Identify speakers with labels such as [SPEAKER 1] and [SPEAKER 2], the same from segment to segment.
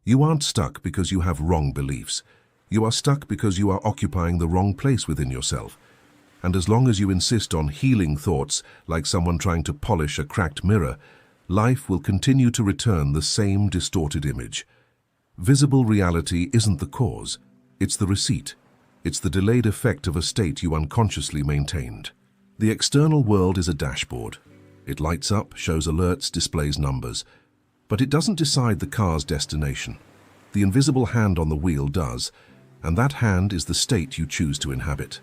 [SPEAKER 1] You aren't stuck because you have wrong beliefs. You are stuck because you are occupying the wrong place within yourself. And as long as you insist on healing thoughts like someone trying to polish a cracked mirror, life will continue to return the same distorted image. Visible reality isn't the cause, it's the receipt. It's the delayed effect of a state you unconsciously maintained. The external world is a dashboard. It lights up, shows alerts, displays numbers. But it doesn't decide the car's destination. The invisible hand on the wheel does, and that hand is the state you choose to inhabit.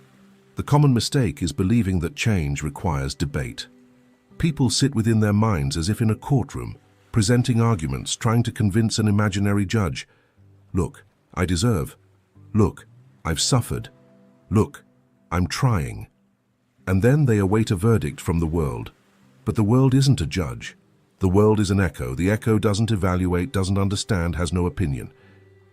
[SPEAKER 1] The common mistake is believing that change requires debate. People sit within their minds as if in a courtroom, presenting arguments, trying to convince an imaginary judge. Look, I deserve. Look, I've suffered. Look, I'm trying. And then they await a verdict from the world. But the world isn't a judge. The world is an echo. The echo doesn't evaluate, doesn't understand, has no opinion.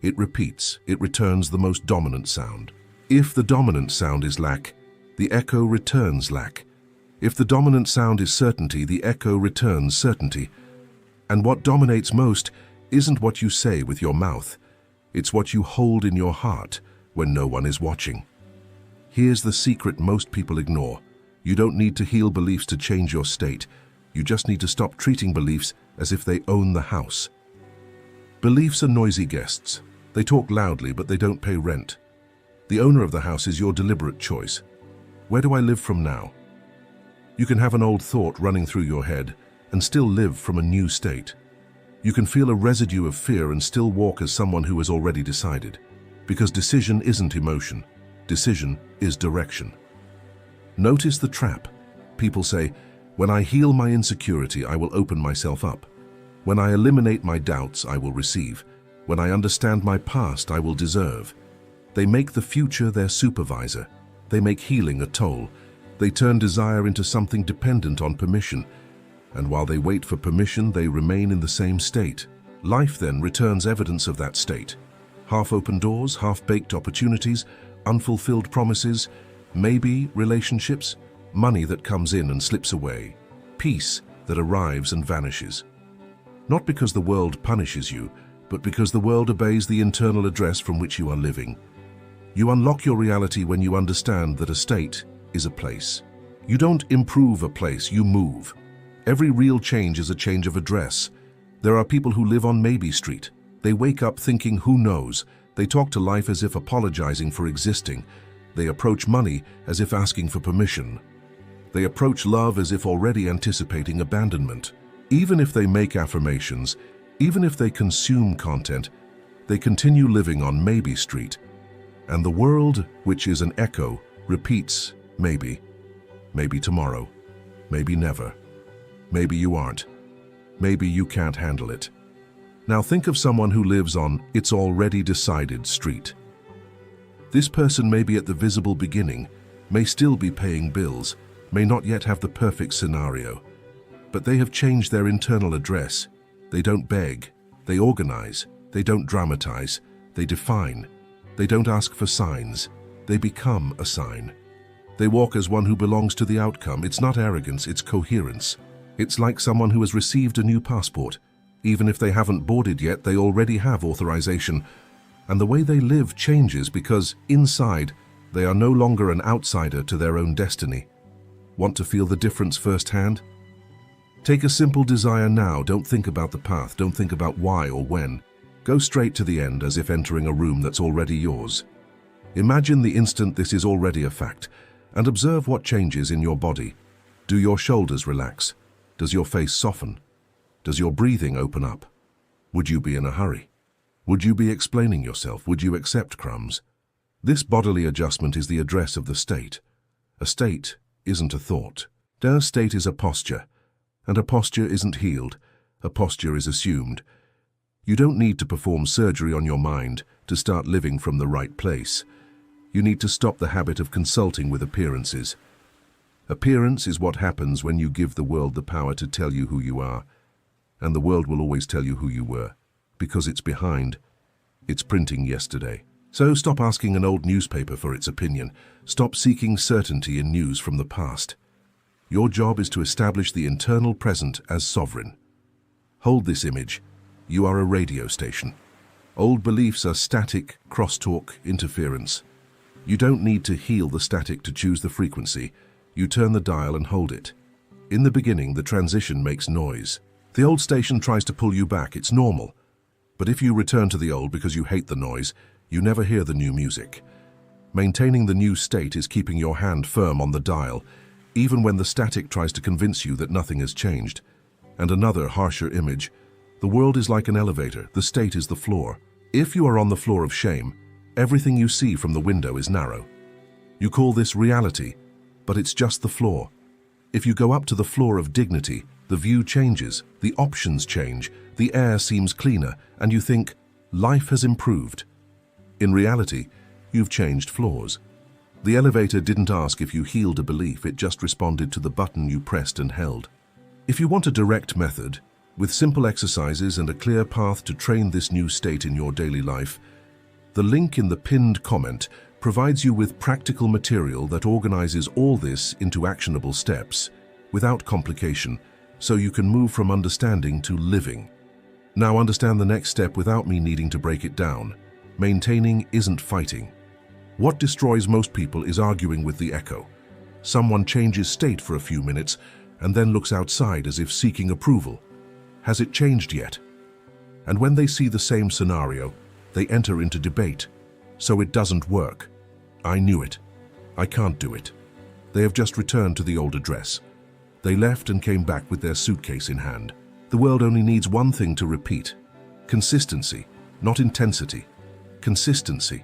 [SPEAKER 1] It repeats. It returns the most dominant sound. If the dominant sound is lack, the echo returns lack. If the dominant sound is certainty, the echo returns certainty. And what dominates most isn't what you say with your mouth. It's what you hold in your heart when no one is watching. Here's the secret most people ignore. You don't need to heal beliefs to change your state. You just need to stop treating beliefs as if they own the house. Beliefs are noisy guests. They talk loudly, but they don't pay rent. The owner of the house is your deliberate choice. Where do I live from now? You can have an old thought running through your head and still live from a new state. You can feel a residue of fear and still walk as someone who has already decided. Because decision isn't emotion. Decision is direction. Notice the trap. People say, when I heal my insecurity, I will open myself up. When I eliminate my doubts, I will receive. When I understand my past, I will deserve. They make the future their supervisor. They make healing a toll. They turn desire into something dependent on permission. And while they wait for permission, they remain in the same state. Life then returns evidence of that state. Half-open doors, half-baked opportunities, unfulfilled promises, maybe relationships, money that comes in and slips away, peace that arrives and vanishes. Not because the world punishes you, but because the world obeys the internal address from which you are living. You unlock your reality when you understand that a state is a place. You don't improve a place, you move. Every real change is a change of address. There are people who live on Maybe Street. They wake up thinking, who knows? They talk to life as if apologizing for existing. They approach money as if asking for permission. They approach love as if already anticipating abandonment. Even if they make affirmations, even if they consume content, they continue living on Maybe Street. And the world, which is an echo, repeats maybe. Maybe tomorrow. Maybe never. Maybe you aren't. Maybe you can't handle it. Now think of someone who lives on It's Already Decided Street. This person may be at the visible beginning, may still be paying bills, may not yet have the perfect scenario, but they have changed their internal address. They don't beg, they organize, they don't dramatize, they define. They don't ask for signs, they become a sign. They walk as one who belongs to the outcome. It's not arrogance, it's coherence. It's like someone who has received a new passport. Even if they haven't boarded yet, they already have authorization. And the way they live changes because, inside, they are no longer an outsider to their own destiny. Want to feel the difference firsthand? Take a simple desire now. Don't think about the path. Don't think about why or when. Go straight to the end as if entering a room that's already yours. Imagine the instant this is already a fact, and observe what changes in your body. Do your shoulders relax? Does your face soften? Does your breathing open up? Would you be in a hurry? Would you be explaining yourself? Would you accept crumbs? This bodily adjustment is the address of the state. A state isn't a thought. A state is a posture. And a posture isn't healed. A posture is assumed. You don't need to perform surgery on your mind to start living from the right place. You need to stop the habit of consulting with appearances. Appearance is what happens when you give the world the power to tell you who you are. And the world will always tell you who you were, because it's behind. It's printing yesterday. So stop asking an old newspaper for its opinion. Stop seeking certainty in news from the past. Your job is to establish the internal present as sovereign. Hold this image. You are a radio station. Old beliefs are static, crosstalk, interference. You don't need to heal the static to choose the frequency. You turn the dial and hold it. In the beginning, the transition makes noise. The old station tries to pull you back, it's normal. But if you return to the old because you hate the noise, you never hear the new music. Maintaining the new state is keeping your hand firm on the dial, even when the static tries to convince you that nothing has changed. And another, harsher image. The world is like an elevator, the state is the floor. If you are on the floor of shame, everything you see from the window is narrow. You call this reality, but it's just the floor. If you go up to the floor of dignity, the view changes, the options change, the air seems cleaner, and you think, life has improved. In reality, you've changed floors. The elevator didn't ask if you healed a belief, it just responded to the button you pressed and held. If you want a direct method, with simple exercises and a clear path to train this new state in your daily life, the link in the pinned comment provides you with practical material that organizes all this into actionable steps, without complication, so you can move from understanding to living. Now understand the next step without me needing to break it down. Maintaining isn't fighting. What destroys most people is arguing with the echo. Someone changes state for a few minutes and then looks outside as if seeking approval. Has it changed yet? And when they see the same scenario, they enter into debate. So it doesn't work. I knew it. I can't do it. They have just returned to the old address. They left and came back with their suitcase in hand. The world only needs one thing to repeat. Consistency, not intensity. Consistency.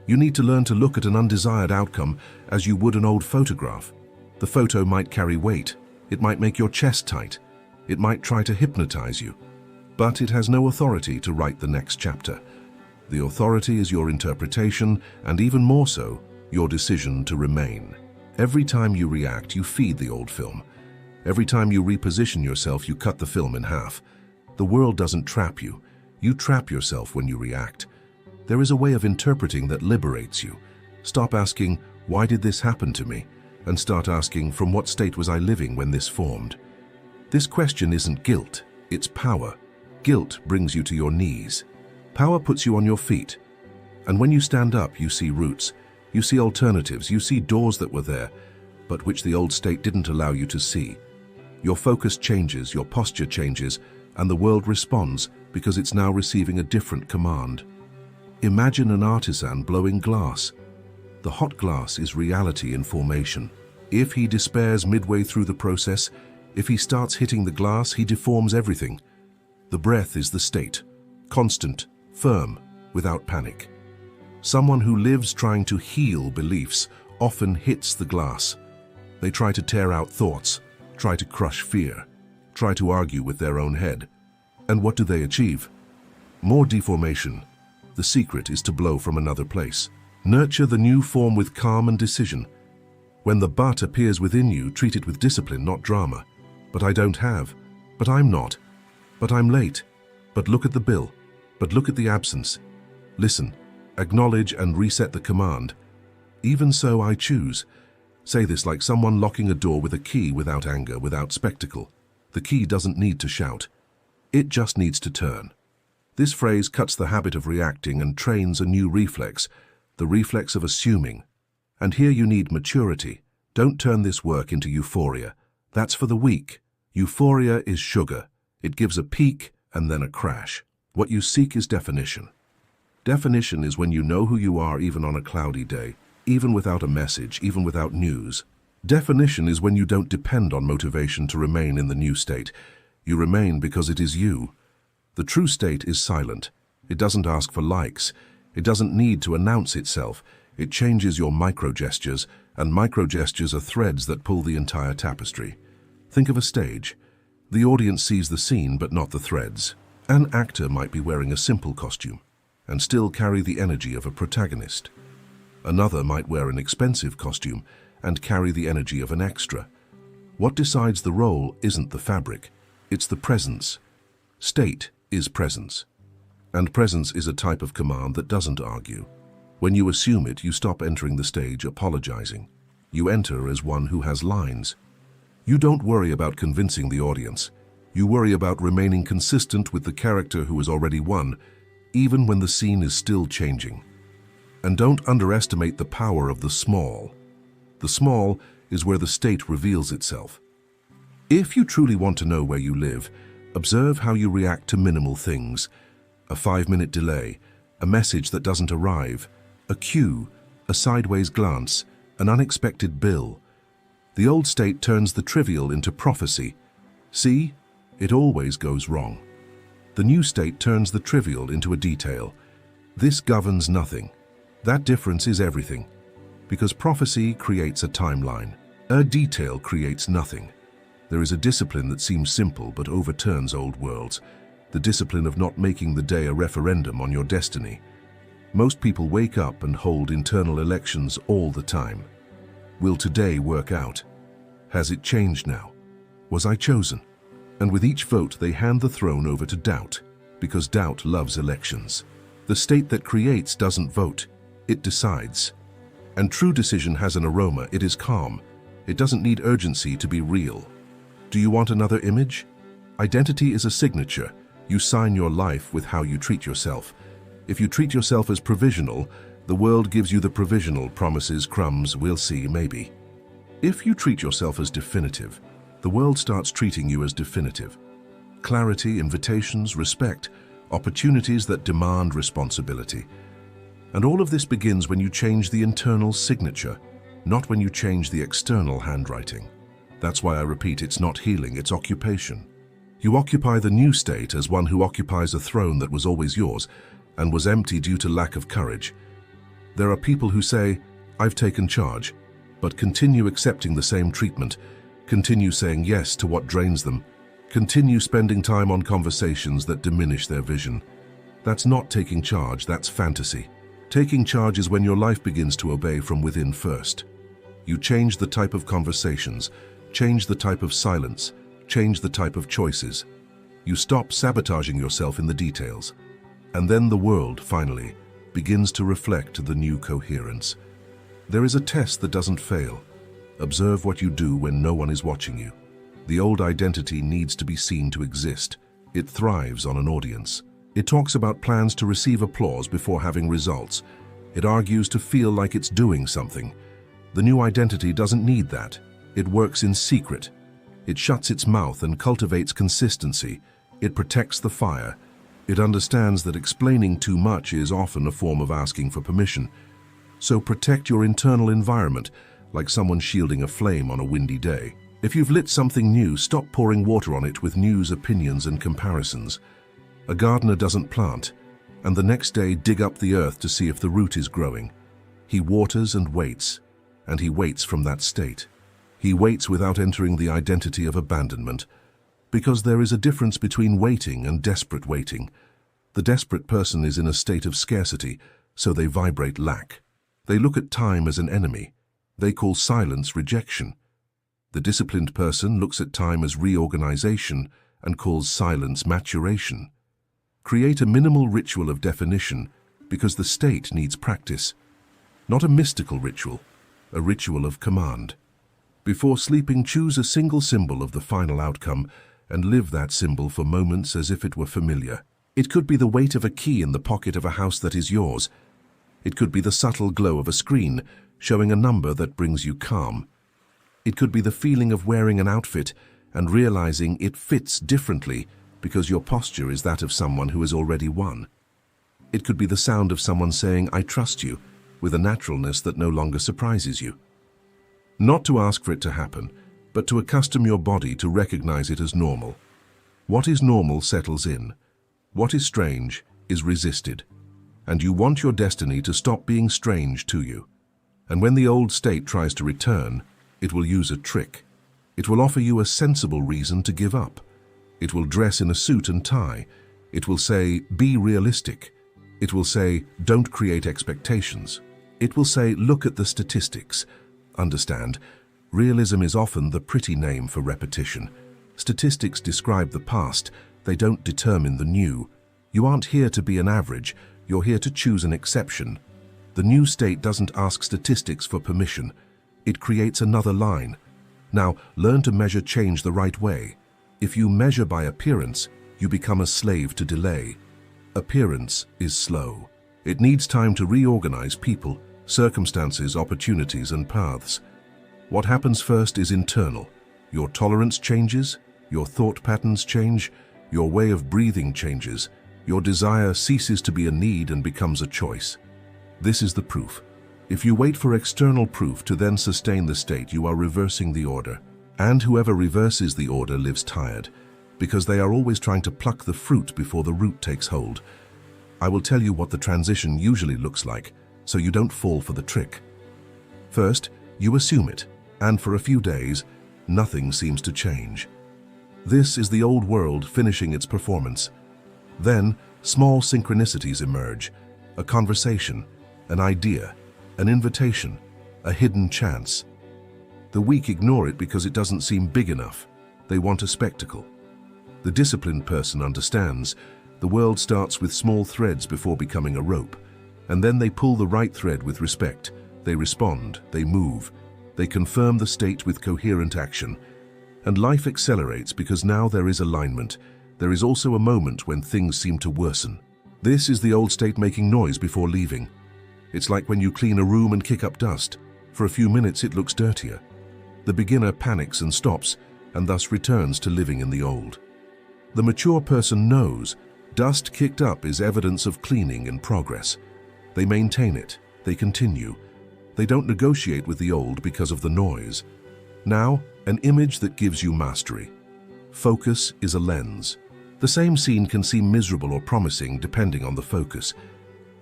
[SPEAKER 1] You need to learn to look at an undesired outcome as you would an old photograph. The photo might carry weight. It might make your chest tight. It might try to hypnotize you. But it has no authority to write the next chapter. The authority is your interpretation, and even more so, your decision to remain. Every time you react, you feed the old film. Every time you reposition yourself, you cut the film in half. The world doesn't trap you. You trap yourself when you react. There is a way of interpreting that liberates you. Stop asking, why did this happen to me? And start asking, from what state was I living when this formed? This question isn't guilt, it's power. Guilt brings you to your knees. Power puts you on your feet. And when you stand up, you see roots. You see alternatives, you see doors that were there, but which the old state didn't allow you to see. Your focus changes, your posture changes, and the world responds because it's now receiving a different command. Imagine an artisan blowing glass. The hot glass is reality in formation. If he despairs midway through the process, if he starts hitting the glass, he deforms everything. The breath is the state, constant, firm, without panic. Someone who lives trying to heal beliefs often hits the glass. They try to tear out thoughts, try to crush fear, try to argue with their own head. And what do they achieve? More deformation. The secret is to blow from another place. Nurture the new form with calm and decision. When the but appears within you, treat it with discipline, not drama. But I don't have. But I'm not. But I'm late. But look at the bill. But look at the absence. Listen. Acknowledge and reset the command. Even so, I choose. Say this like someone locking a door with a key, without anger, without spectacle. The key doesn't need to shout. It just needs to turn. This phrase cuts the habit of reacting and trains a new reflex, the reflex of assuming. And here you need maturity. Don't turn this work into euphoria. That's for the weak. Euphoria is sugar. It gives a peak and then a crash. What you seek is definition. Definition is when you know who you are even on a cloudy day, even without a message, even without news. Definition is when you don't depend on motivation to remain in the new state. You remain because it is you. The true state is silent. It doesn't ask for likes. It doesn't need to announce itself. It changes your micro-gestures, and micro-gestures are threads that pull the entire tapestry. Think of a stage. The audience sees the scene but not the threads. An actor might be wearing a simple costume and still carry the energy of a protagonist. Another might wear an expensive costume and carry the energy of an extra. What decides the role isn't the fabric, it's the presence. State is presence. And presence is a type of command that doesn't argue. When you assume it, you stop entering the stage apologizing. You enter as one who has lines. You don't worry about convincing the audience. You worry about remaining consistent with the character who has already won. even when the scene is still changing. And don't underestimate the power of the small. The small is where the state reveals itself. If you truly want to know where you live, observe how you react to minimal things. A 5-minute delay, a message that doesn't arrive, a cue, a sideways glance, an unexpected bill. The old state turns the trivial into prophecy. See, it always goes wrong. The new state turns the trivial into a detail. This governs nothing. That difference is everything. Because prophecy creates a timeline. A detail creates nothing. There is a discipline that seems simple but overturns old worlds. The discipline of not making the day a referendum on your destiny. Most people wake up and hold internal elections all the time. Will today work out? Has it changed now? Was I chosen? And with each vote they hand the throne over to doubt, because doubt loves elections. The state that creates doesn't vote, it decides. And true decision has an aroma, it is calm. It doesn't need urgency to be real. Do you want another image? Identity is a signature. You sign your life with how you treat yourself. If you treat yourself as provisional, the world gives you the provisional promises, crumbs, we'll see, maybe. If you treat yourself as definitive, the world starts treating you as definitive. Clarity, invitations, respect, opportunities that demand responsibility. And all of this begins when you change the internal signature, not when you change the external handwriting. That's why I repeat, it's not healing, it's occupation. You occupy the new state as one who occupies a throne that was always yours and was empty due to lack of courage. There are people who say, I've taken charge, but continue accepting the same treatment, continue saying yes to what drains them, continue spending time on conversations that diminish their vision. That's not taking charge, that's fantasy. Taking charge is when your life begins to obey from within first. You change the type of conversations, change the type of silence, change the type of choices. You stop sabotaging yourself in the details. And then the world, finally, begins to reflect the new coherence. There is a test that doesn't fail. Observe what you do when no one is watching you. The old identity needs to be seen to exist. It thrives on an audience. It talks about plans to receive applause before having results. It argues to feel like it's doing something. The new identity doesn't need that. It works in secret. It shuts its mouth and cultivates consistency. It protects the fire. It understands that explaining too much is often a form of asking for permission. So protect your internal environment, like someone shielding a flame on a windy day. If you've lit something new, stop pouring water on it with news, opinions, and comparisons. A gardener doesn't plant, and the next day dig up the earth to see if the root is growing. He waters and he waits from that state. He waits without entering the identity of abandonment, because there is a difference between waiting and desperate waiting. The desperate person is in a state of scarcity, so they vibrate lack. They look at time as an enemy. They call silence rejection. The disciplined person looks at time as reorganization and calls silence maturation. Create a minimal ritual of definition because the state needs practice. Not a mystical ritual, a ritual of command. Before sleeping, choose a single symbol of the final outcome and live that symbol for moments as if it were familiar. It could be the weight of a key in the pocket of a house that is yours. It could be the subtle glow of a screen showing a number that brings you calm. It could be the feeling of wearing an outfit and realizing it fits differently because your posture is that of someone who has already won. It could be the sound of someone saying, I trust you, with a naturalness that no longer surprises you. Not to ask for it to happen, but to accustom your body to recognize it as normal. What is normal settles in. What is strange is resisted. And you want your destiny to stop being strange to you. And when the old state tries to return, it will use a trick. It will offer you a sensible reason to give up. It will dress in a suit and tie. It will say, be realistic. It will say, don't create expectations. It will say, look at the statistics. Understand, realism is often the pretty name for repetition. Statistics describe the past, they don't determine the new. You aren't here to be an average, you're here to choose an exception. The new state doesn't ask statistics for permission. It creates another line. Now, learn to measure change the right way. If you measure by appearance, you become a slave to delay. Appearance is slow. It needs time to reorganize people, circumstances, opportunities, and paths. What happens first is internal. Your tolerance changes, your thought patterns change, your way of breathing changes, your desire ceases to be a need and becomes a choice. This is the proof. If you wait for external proof to then sustain the state, you are reversing the order. And whoever reverses the order lives tired, because they are always trying to pluck the fruit before the root takes hold. I will tell you what the transition usually looks like, so you don't fall for the trick. First, you assume it, and for a few days, nothing seems to change. This is the old world finishing its performance. Then, small synchronicities emerge, a conversation, an idea, an invitation, a hidden chance. The weak ignore it because it doesn't seem big enough. They want a spectacle. The disciplined person understands the world starts with small threads before becoming a rope, and then they pull the right thread with respect. They respond, they move, they confirm the state with coherent action. And life accelerates because now there is alignment. There is also a moment when things seem to worsen. This is the old state making noise before leaving. It's like when you clean a room and kick up dust. For a few minutes it looks dirtier. The beginner panics and stops, and thus returns to living in the old. The mature person knows dust kicked up is evidence of cleaning and progress. They maintain it, they continue. They don't negotiate with the old because of the noise. Now, an image that gives you mastery. Focus is a lens. The same scene can seem miserable or promising depending on the focus.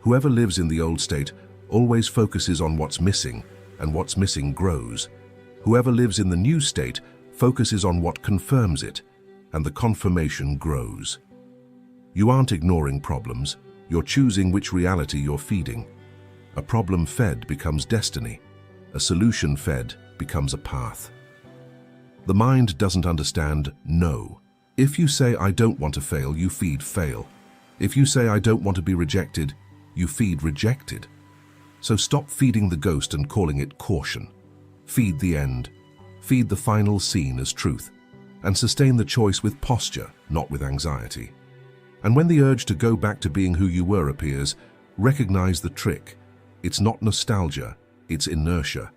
[SPEAKER 1] Whoever lives in the old state always focuses on what's missing, and what's missing grows. Whoever lives in the new state focuses on what confirms it, and the confirmation grows. You aren't ignoring problems, you're choosing which reality you're feeding. A problem fed becomes destiny. A solution fed becomes a path. The mind doesn't understand no. If you say, I don't want to fail, you feed fail. If you say, I don't want to be rejected, you feed rejected. So stop feeding the ghost and calling it caution. Feed the end. Feed the final scene as truth. And sustain the choice with posture, not with anxiety. And when the urge to go back to being who you were appears, recognize the trick. It's not nostalgia, it's inertia.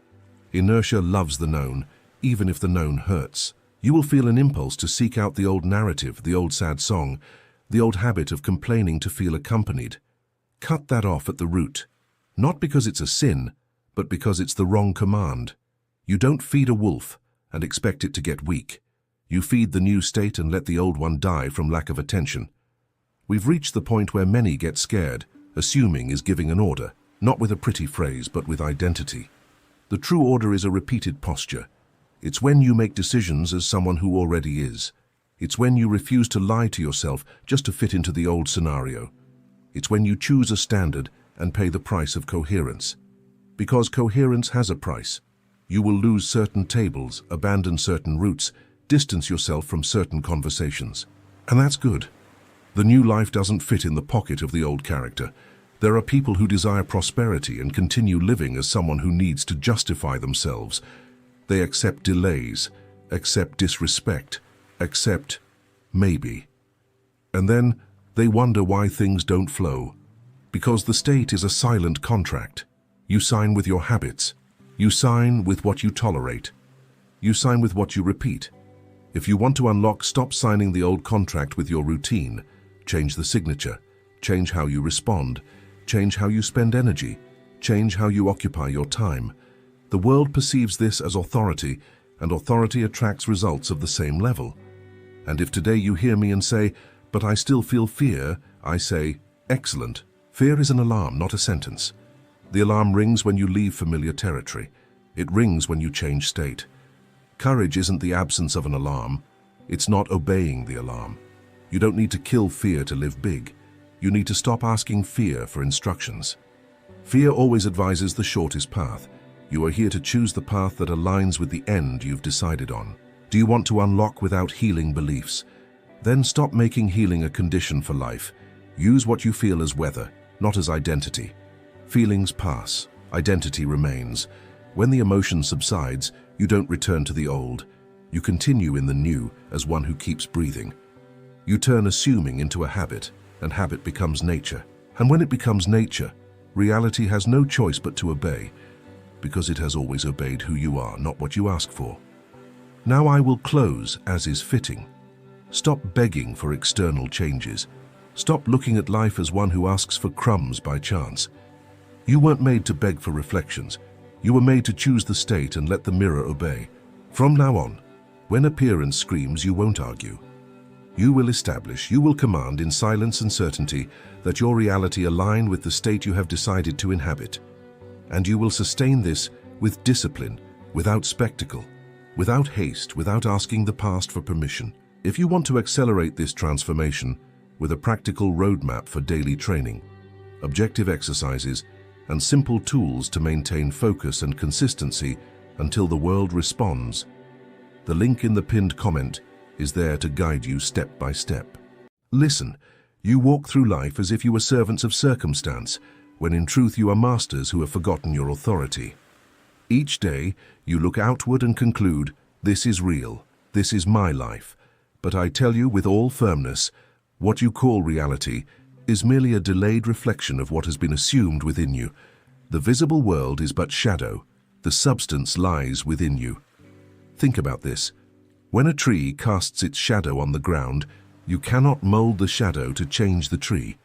[SPEAKER 1] Inertia loves the known, even if the known hurts. You will feel an impulse to seek out the old narrative, the old sad song, the old habit of complaining to feel accompanied. Cut that off at the root. Not because it's a sin, but because it's the wrong command. You don't feed a wolf and expect it to get weak. You feed the new state and let the old one die from lack of attention. We've reached the point where many get scared. Assuming is giving an order, not with a pretty phrase, but with identity. The true order is a repeated posture. It's when you make decisions as someone who already is. It's when you refuse to lie to yourself just to fit into the old scenario. It's when you choose a standard and pay the price of coherence. Because coherence has a price. You will lose certain tables, abandon certain routes, distance yourself from certain conversations. And that's good. The new life doesn't fit in the pocket of the old character. There are people who desire prosperity and continue living as someone who needs to justify themselves. They accept delays, accept disrespect, accept maybe. And then they wonder why things don't flow. Because the state is a silent contract. You sign with your habits. You sign with what you tolerate. You sign with what you repeat. If you want to unlock, stop signing the old contract with your routine. Change the signature. Change how you respond. Change how you spend energy. Change how you occupy your time. The world perceives this as authority, and authority attracts results of the same level. And if today you hear me and say, but I still feel fear, I say, excellent. Fear is an alarm, not a sentence. The alarm rings when you leave familiar territory. It rings when you change state. Courage isn't the absence of an alarm. It's not obeying the alarm. You don't need to kill fear to live big. You need to stop asking fear for instructions. Fear always advises the shortest path. You are here to choose the path that aligns with the end you've decided on. Do you want to unlock without healing beliefs? Then stop making healing a condition for life. Use what you feel as weather, not as identity. Feelings pass, identity remains. When the emotion subsides, you don't return to the old. You continue in the new as one who keeps breathing. You turn assuming into a habit, and habit becomes nature. And when it becomes nature, reality has no choice but to obey, because it has always obeyed who you are, not what you ask for. Now I will close as is fitting. Stop begging for external changes. Stop looking at life as one who asks for crumbs by chance. You weren't made to beg for reflections. You were made to choose the state and let the mirror obey. From now on, when appearance screams, you won't argue. You will establish, you will command in silence and certainty that your reality align with the state you have decided to inhabit. And you will sustain this with discipline, without spectacle, without haste, without asking the past for permission. If you want to accelerate this transformation with a practical roadmap for daily training, objective exercises, and simple tools to maintain focus and consistency until the world responds, the link in the pinned comment is there to guide you step by step. Listen, you walk through life as if you were servants of circumstance, when in truth you are masters who have forgotten your authority. Each day, you look outward and conclude, this is real, this is my life. But I tell you with all firmness, what you call reality is merely a delayed reflection of what has been assumed within you. The visible world is but shadow, the substance lies within you. Think about this. When a tree casts its shadow on the ground, you cannot mold the shadow to change the tree.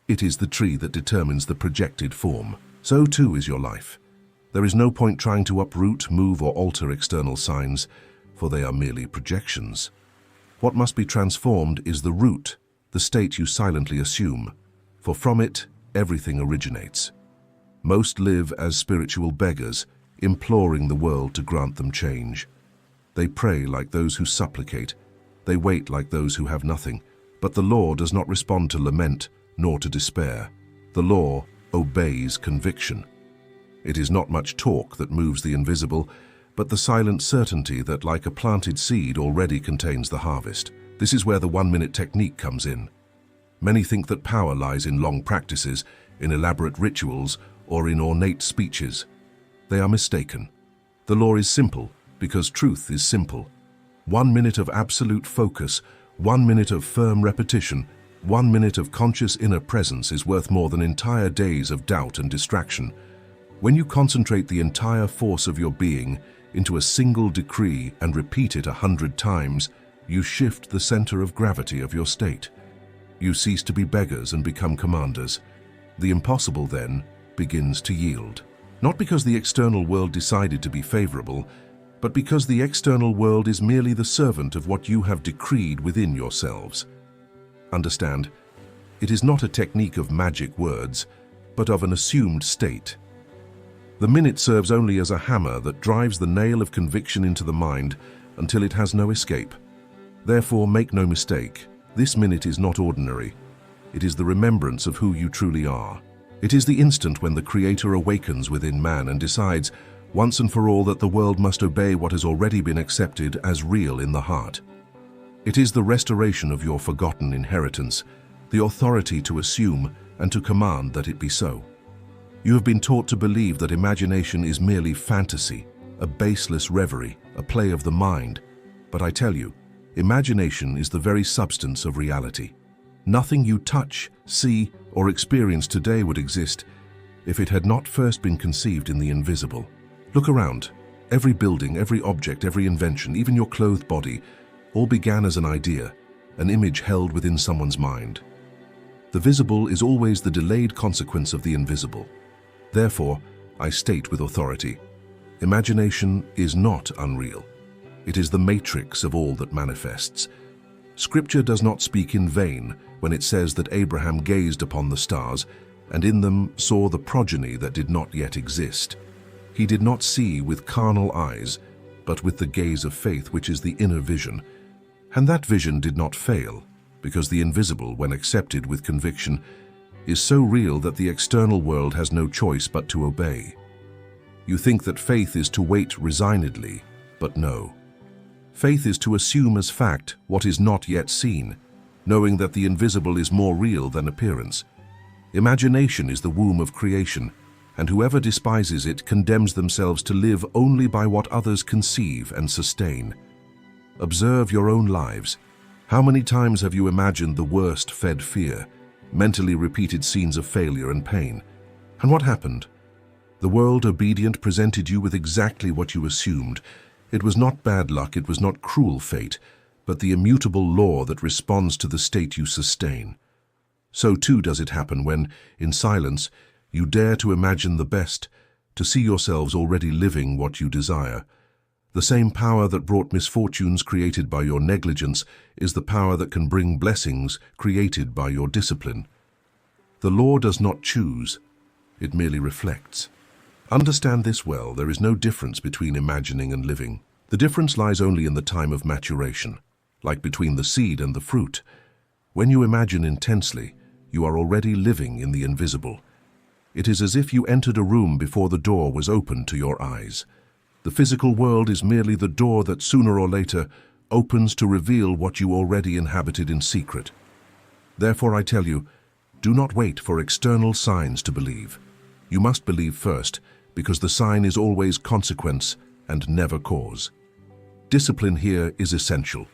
[SPEAKER 1] It is the tree that determines the projected form. So too is your life. There is no point trying to uproot, move, or alter external signs, for they are merely projections. What must be transformed is the root, the state you silently assume, for from it everything originates. Most live as spiritual beggars, imploring the world to grant them change. They pray like those who supplicate. They wait like those who have nothing. But the law does not respond to lament, nor to despair. The law obeys conviction. It is not much talk that moves the invisible, but the silent certainty that, like a planted seed, already contains the harvest. This is where the 1-minute technique comes in. Many think that power lies in long practices, in elaborate rituals, or in ornate speeches. They are mistaken. The law is simple, because truth is simple. 1 minute of absolute focus, 1 minute of firm repetition, 1 minute of conscious inner presence is worth more than entire days of doubt and distraction. When you concentrate the entire force of your being into a single decree and repeat it 100 times, you shift the center of gravity of your state. You cease to be beggars and become commanders. The impossible then begins to yield. Not because the external world decided to be favorable, but because the external world is merely the servant of what you have decreed within yourselves. Understand, it is not a technique of magic words, but of an assumed state. The minute serves only as a hammer that drives the nail of conviction into the mind until it has no escape. Therefore, make no mistake, this minute is not ordinary. It is the remembrance of who you truly are. It is the instant when the Creator awakens within man and decides, once and for all, that the world must obey what has already been accepted as real in the heart. It is the restoration of your forgotten inheritance, the authority to assume and to command that it be so. You have been taught to believe that imagination is merely fantasy, a baseless reverie, a play of the mind. But I tell you, imagination is the very substance of reality. Nothing you touch, see, or experience today would exist if it had not first been conceived in the invisible. Look around. Every building, every object, every invention, even your clothed body, all began as an idea, an image held within someone's mind. The visible is always the delayed consequence of the invisible. Therefore, I state with authority, imagination is not unreal. It is the matrix of all that manifests. Scripture does not speak in vain when it says that Abraham gazed upon the stars and in them saw the progeny that did not yet exist. He did not see with carnal eyes, but with the gaze of faith, which is the inner vision. And that vision did not fail, because the invisible, when accepted with conviction, is so real that the external world has no choice but to obey. You think that faith is to wait resignedly, but no. Faith is to assume as fact what is not yet seen, knowing that the invisible is more real than appearance. Imagination is the womb of creation, and whoever despises it condemns themselves to live only by what others conceive and sustain. Observe your own lives. How many times have you imagined the worst fed fear, mentally repeated scenes of failure and pain. And what happened? The world obedient presented you with exactly what you assumed. It was not bad luck, it was not cruel fate, but the immutable law that responds to the state you sustain. So too does it happen when, in silence, you dare to imagine the best, to see yourselves already living what you desire. The same power that brought misfortunes created by your negligence is the power that can bring blessings created by your discipline. The law does not choose, it merely reflects. Understand this well, there is no difference between imagining and living. The difference lies only in the time of maturation, like between the seed and the fruit. When you imagine intensely, you are already living in the invisible. It is as if you entered a room before the door was opened to your eyes. The physical world is merely the door that sooner or later opens to reveal what you already inhabited in secret. Therefore I tell you, do not wait for external signs to believe. You must believe first, because the sign is always consequence and never cause. Discipline here is essential.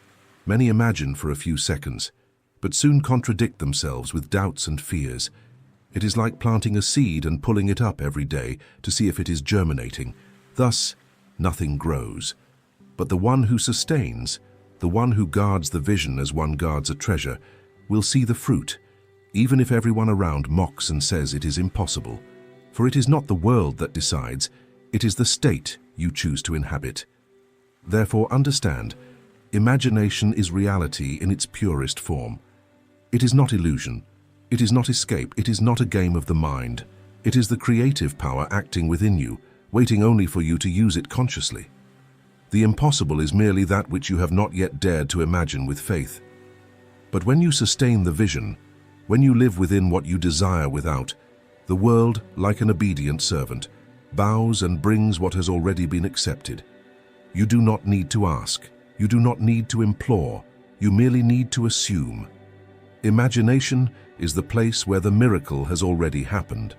[SPEAKER 1] Many imagine for a few seconds, but soon contradict themselves with doubts and fears. It is like planting a seed and pulling it up every day to see if it is germinating. Thus, nothing grows. But the one who sustains, the one who guards the vision as one guards a treasure, will see the fruit, even if everyone around mocks and says it is impossible. For it is not the world that decides, it is the state you choose to inhabit. Therefore understand, imagination is reality in its purest form. It is not illusion, it is not escape, it is not a game of the mind. It is the creative power acting within you, waiting only for you to use it consciously. The impossible is merely that which you have not yet dared to imagine with faith. But when you sustain the vision, when you live within what you desire without, the world, like an obedient servant, bows and brings what has already been accepted. You do not need to ask, you do not need to implore, you merely need to assume. Imagination is the place where the miracle has already happened,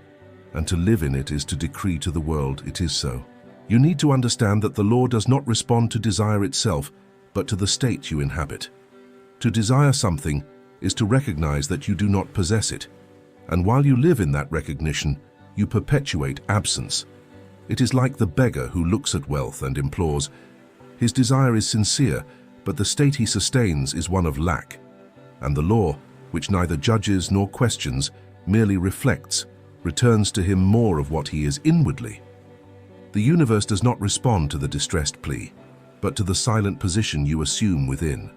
[SPEAKER 1] and to live in it is to decree to the world it is so. You need to understand that the law does not respond to desire itself, but to the state you inhabit. To desire something is to recognize that you do not possess it, and while you live in that recognition, you perpetuate absence. It is like the beggar who looks at wealth and implores. His desire is sincere, but the state he sustains is one of lack, and the law, which neither judges nor questions, merely reflects, returns to him more of what he is inwardly. The universe does not respond to the distressed plea, but to the silent position you assume within.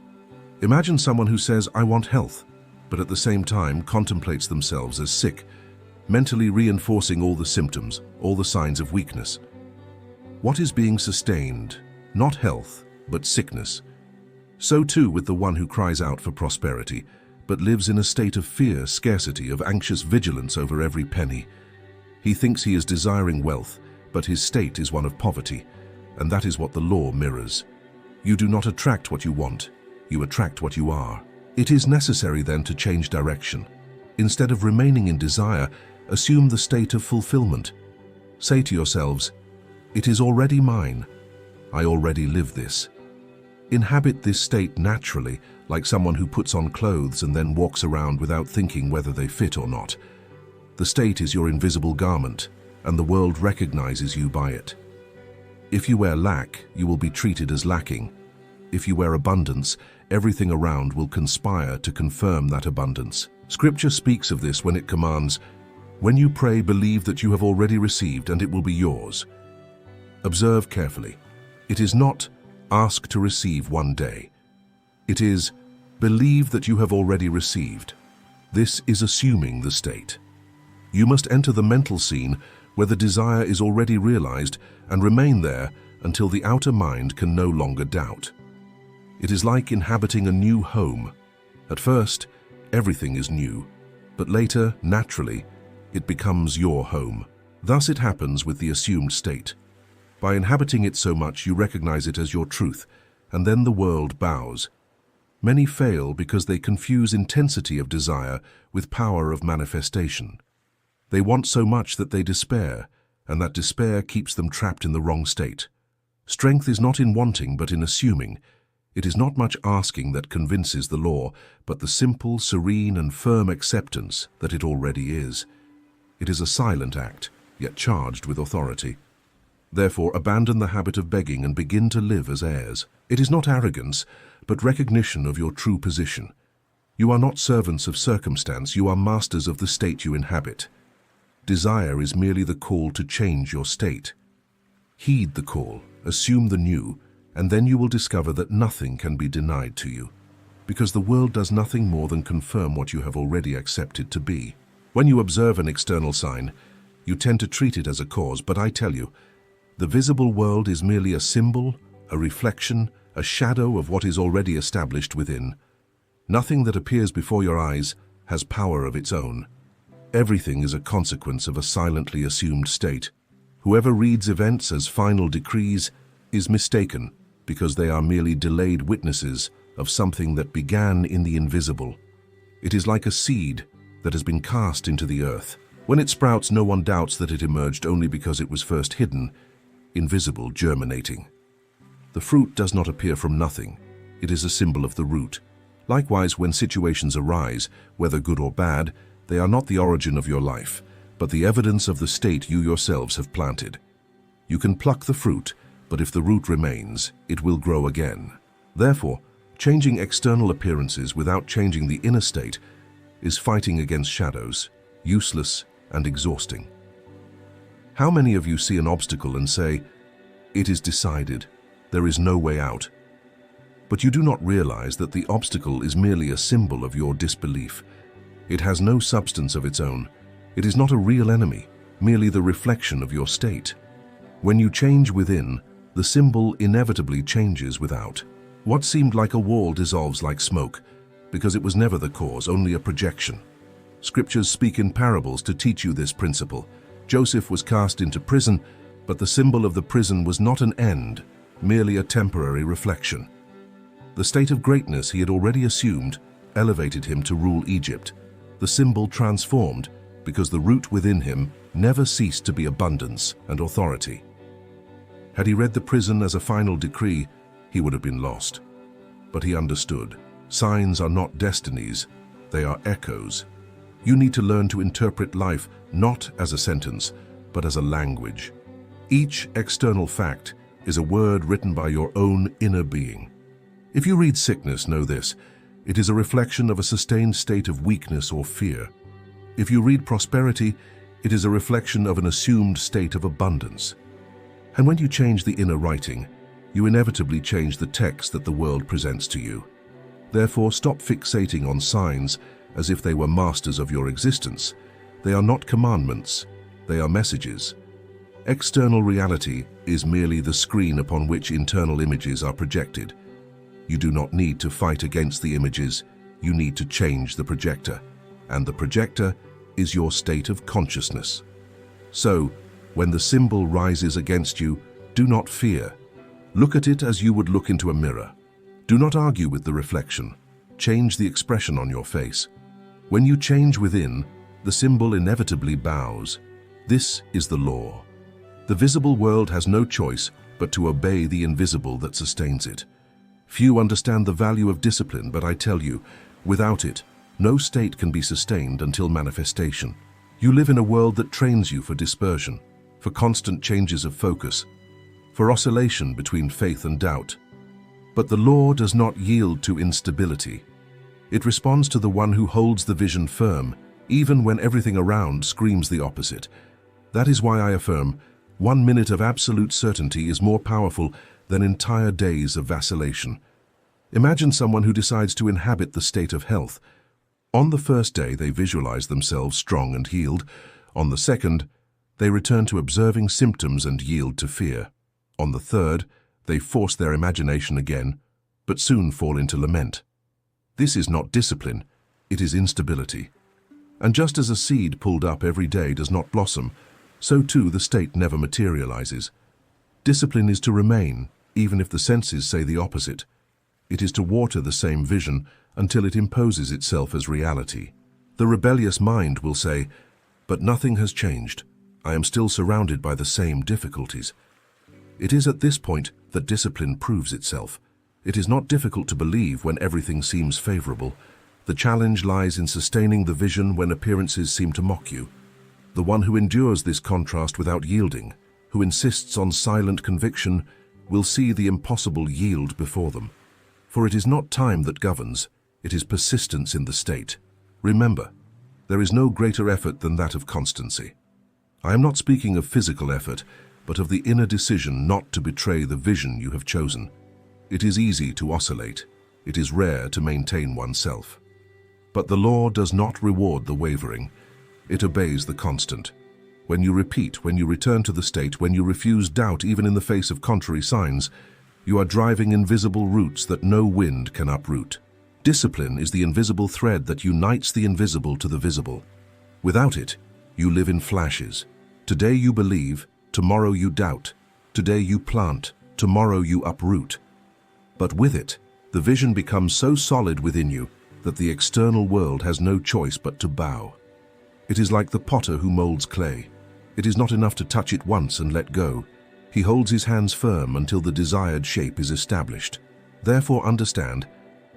[SPEAKER 1] Imagine someone who says, "I want health," but at the same time contemplates themselves as sick, mentally reinforcing all the symptoms, all the signs of weakness. What is being sustained? Not health, but sickness. So too with the one who cries out for prosperity, but lives in a state of fear, scarcity, of anxious vigilance over every penny. He thinks he is desiring wealth, but his state is one of poverty, and that is what the law mirrors. You do not attract what you want, you attract what you are. It is necessary then to change direction. Instead of remaining in desire, assume the state of fulfillment. Say to yourselves, "It is already mine. I already live this." Inhabit this state naturally, like someone who puts on clothes and then walks around without thinking whether they fit or not. The state is your invisible garment, and the world recognizes you by it. If you wear lack, you will be treated as lacking. If you wear abundance, everything around will conspire to confirm that abundance. Scripture speaks of this when it commands, "When you pray, believe that you have already received and it will be yours." Observe carefully. It is not, "Ask to receive one day." It is, "Believe that you have already received." This is assuming the state. You must enter the mental scene where the desire is already realized and remain there until the outer mind can no longer doubt. It is like inhabiting a new home. At first, everything is new, but later, naturally, it becomes your home. Thus it happens with the assumed state. By inhabiting it so much, you recognize it as your truth, and then the world bows. Many fail because they confuse intensity of desire with power of manifestation. They want so much that they despair, and that despair keeps them trapped in the wrong state. Strength is not in wanting, but in assuming. It is not much asking that convinces the law, but the simple, serene, and firm acceptance that it already is. It is a silent act, yet charged with authority. Therefore, abandon the habit of begging and begin to live as heirs. It is not arrogance, but recognition of your true position. You are not servants of circumstance, you are masters of the state you inhabit. Desire is merely the call to change your state. Heed the call, assume the new, and then you will discover that nothing can be denied to you, because the world does nothing more than confirm what you have already accepted to be. When you observe an external sign, you tend to treat it as a cause, but I tell you, the visible world is merely a symbol, a reflection, a shadow of what is already established within. Nothing that appears before your eyes has power of its own. Everything is a consequence of a silently assumed state. Whoever reads events as final decrees is mistaken, because they are merely delayed witnesses of something that began in the invisible. It is like a seed that has been cast into the earth. When it sprouts, no one doubts that it emerged only because it was first hidden, invisible, germinating. The fruit does not appear from nothing. It is a symbol of the root. Likewise, when situations arise, whether good or bad, they are not the origin of your life, but the evidence of the state you yourselves have planted. You can pluck the fruit, but if the root remains, it will grow again. Therefore, changing external appearances without changing the inner state is fighting against shadows, useless and exhausting. How many of you see an obstacle and say, "It is decided, there is no way out"? But you do not realize that the obstacle is merely a symbol of your disbelief. It has no substance of its own. It is not a real enemy, merely the reflection of your state. When you change within, the symbol inevitably changes without. What seemed like a wall dissolves like smoke, because it was never the cause, only a projection. Scriptures speak in parables to teach you this principle. Joseph was cast into prison, but the symbol of the prison was not an end, merely a temporary reflection. The state of greatness he had already assumed elevated him to rule Egypt. The symbol transformed because the root within him never ceased to be abundance and authority. Had he read the prison as a final decree, he would have been lost. But he understood. Signs are not destinies, they are echoes. You need to learn to interpret life not as a sentence, but as a language. Each external fact is a word written by your own inner being. If you read sickness, know this: it is a reflection of a sustained state of weakness or fear. If you read prosperity, it is a reflection of an assumed state of abundance. And when you change the inner writing, you inevitably change the text that the world presents to you. Therefore, stop fixating on signs as if they were masters of your existence. They are not commandments, they are messages. External reality is merely the screen upon which internal images are projected. You do not need to fight against the images, you need to change the projector. And the projector is your state of consciousness. So, when the symbol rises against you, do not fear. Look at it as you would look into a mirror. Do not argue with the reflection. Change the expression on your face. When you change within, the symbol inevitably bows. This is the law. The visible world has no choice but to obey the invisible that sustains it. Few understand the value of discipline, but I tell you, without it, no state can be sustained until manifestation. You live in a world that trains you for dispersion, for constant changes of focus, for oscillation between faith and doubt. But the law does not yield to instability. It responds to the one who holds the vision firm, even when everything around screams the opposite. That is why I affirm, 1 minute of absolute certainty is more powerful than entire days of vacillation. Imagine someone who decides to inhabit the state of health. On the first day, they visualize themselves strong and healed. On the second, they return to observing symptoms and yield to fear. On the third, they force their imagination again, but soon fall into lament. This is not discipline, it is instability. And just as a seed pulled up every day does not blossom, so too the state never materializes. Discipline is to remain, even if the senses say the opposite. It is to water the same vision until it imposes itself as reality. The rebellious mind will say, "But nothing has changed. I am still surrounded by the same difficulties." It is at this point that discipline proves itself. It is not difficult to believe when everything seems favorable. The challenge lies in sustaining the vision when appearances seem to mock you. The one who endures this contrast without yielding, who insists on silent conviction, will see the impossible yield before them. For it is not time that governs, it is persistence in the state. Remember, there is no greater effort than that of constancy. I am not speaking of physical effort, but of the inner decision not to betray the vision you have chosen. It is easy to oscillate. It is rare to maintain oneself. But the law does not reward the wavering. It obeys the constant. When you repeat, when you return to the state, when you refuse doubt even in the face of contrary signs, you are driving invisible roots that no wind can uproot. Discipline is the invisible thread that unites the invisible to the visible. Without it, you live in flashes. Today you believe, tomorrow you doubt. Today you plant, tomorrow you uproot. But with it, the vision becomes so solid within you that the external world has no choice but to bow. It is like the potter who molds clay. It is not enough to touch it once and let go. He holds his hands firm until the desired shape is established. Therefore understand,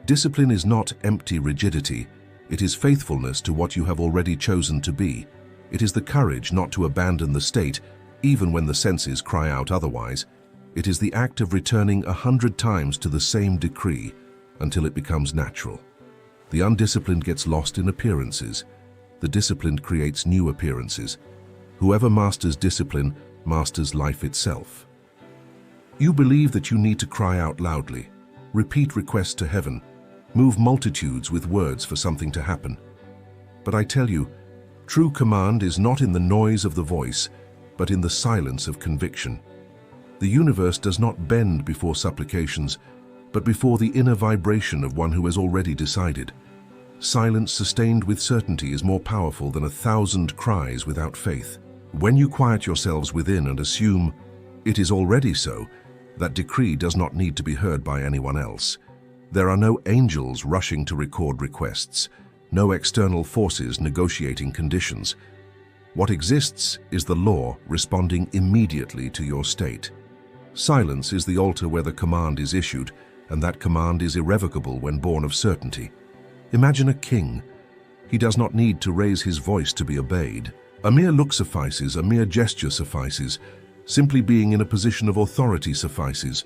[SPEAKER 1] discipline is not empty rigidity. It is faithfulness to what you have already chosen to be. It is the courage not to abandon the state, even when the senses cry out otherwise. It is the act of returning 100 times to the same decree until it becomes natural. The undisciplined gets lost in appearances. The disciplined creates new appearances. Whoever masters discipline masters life itself. You believe that you need to cry out loudly, repeat requests to heaven, move multitudes with words for something to happen. But I tell you, true command is not in the noise of the voice, but in the silence of conviction. The universe does not bend before supplications, but before the inner vibration of one who has already decided. Silence sustained with certainty is more powerful than 1,000 cries without faith. When you quiet yourselves within and assume, it is already so, that decree does not need to be heard by anyone else. There are no angels rushing to record requests, no external forces negotiating conditions. What exists is the law responding immediately to your state. Silence is the altar where the command is issued, and that command is irrevocable when born of certainty. Imagine a king. He does not need to raise his voice to be obeyed. A mere look suffices, a mere gesture suffices. Simply being in a position of authority suffices.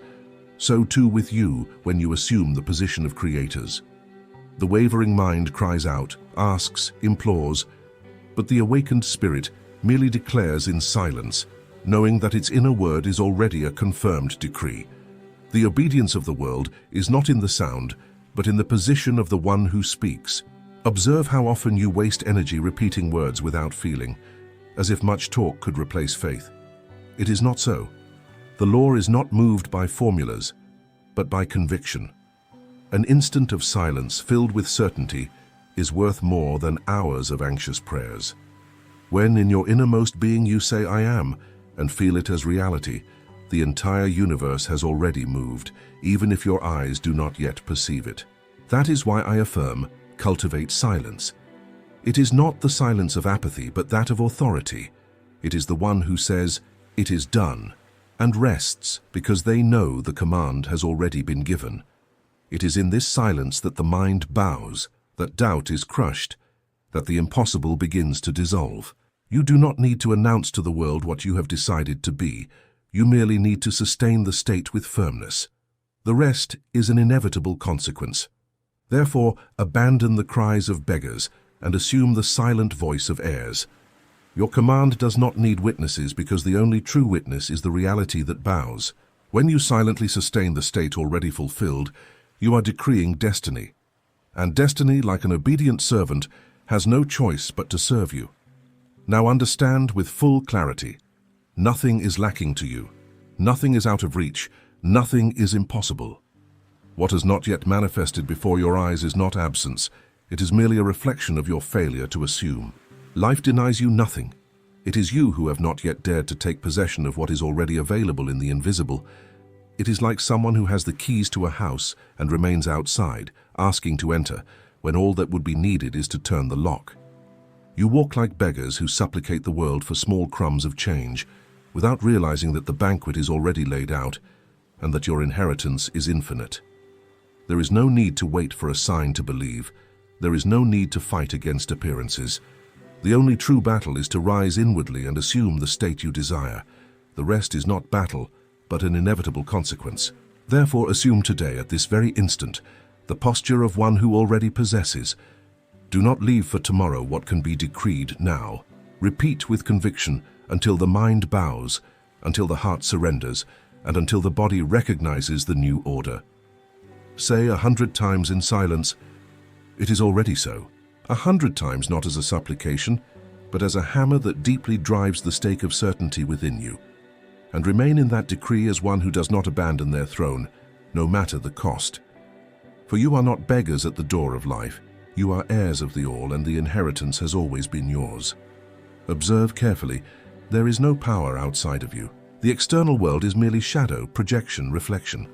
[SPEAKER 1] So too with you when you assume the position of creators. The wavering mind cries out, asks, implores, but the awakened spirit merely declares in silence, knowing that its inner word is already a confirmed decree. The obedience of the world is not in the sound, but in the position of the one who speaks. Observe how often you waste energy repeating words without feeling, as if much talk could replace faith. It is not so. The law is not moved by formulas, but by conviction. An instant of silence filled with certainty is worth more than hours of anxious prayers. When in your innermost being you say, "I am," and feel it as reality, the entire universe has already moved, even if your eyes do not yet perceive it. That is why I affirm, cultivate silence. It is not the silence of apathy, but that of authority. It is the one who says, "It is done," and rests because they know the command has already been given. It is in this silence that the mind bows, that doubt is crushed, that the impossible begins to dissolve. You do not need to announce to the world what you have decided to be. You merely need to sustain the state with firmness. The rest is an inevitable consequence. Therefore, abandon the cries of beggars and assume the silent voice of heirs. Your command does not need witnesses because the only true witness is the reality that bows. When you silently sustain the state already fulfilled, you are decreeing destiny. And destiny, like an obedient servant, has no choice but to serve you. Now understand with full clarity. Nothing is lacking to you. Nothing is out of reach. Nothing is impossible. What has not yet manifested before your eyes is not absence. It is merely a reflection of your failure to assume. Life denies you nothing. It is you who have not yet dared to take possession of what is already available in the invisible. It is like someone who has the keys to a house and remains outside, asking to enter, when all that would be needed is to turn the lock. You walk like beggars who supplicate the world for small crumbs of change, without realizing that the banquet is already laid out and that your inheritance is infinite. There is no need to wait for a sign to believe. There is no need to fight against appearances. The only true battle is to rise inwardly and assume the state you desire. The rest is not battle, but an inevitable consequence. Therefore, assume today, at this very instant, the posture of one who already possesses. Do not leave for tomorrow what can be decreed now. Repeat with conviction until the mind bows, until the heart surrenders, and until the body recognizes the new order. Say 100 times in silence, "It is already so." 100 times not as a supplication, but as a hammer that deeply drives the stake of certainty within you. And remain in that decree as one who does not abandon their throne, no matter the cost. For you are not beggars at the door of life. You are heirs of the all, and the inheritance has always been yours. Observe carefully. There is no power outside of you. The external world is merely shadow, projection, reflection.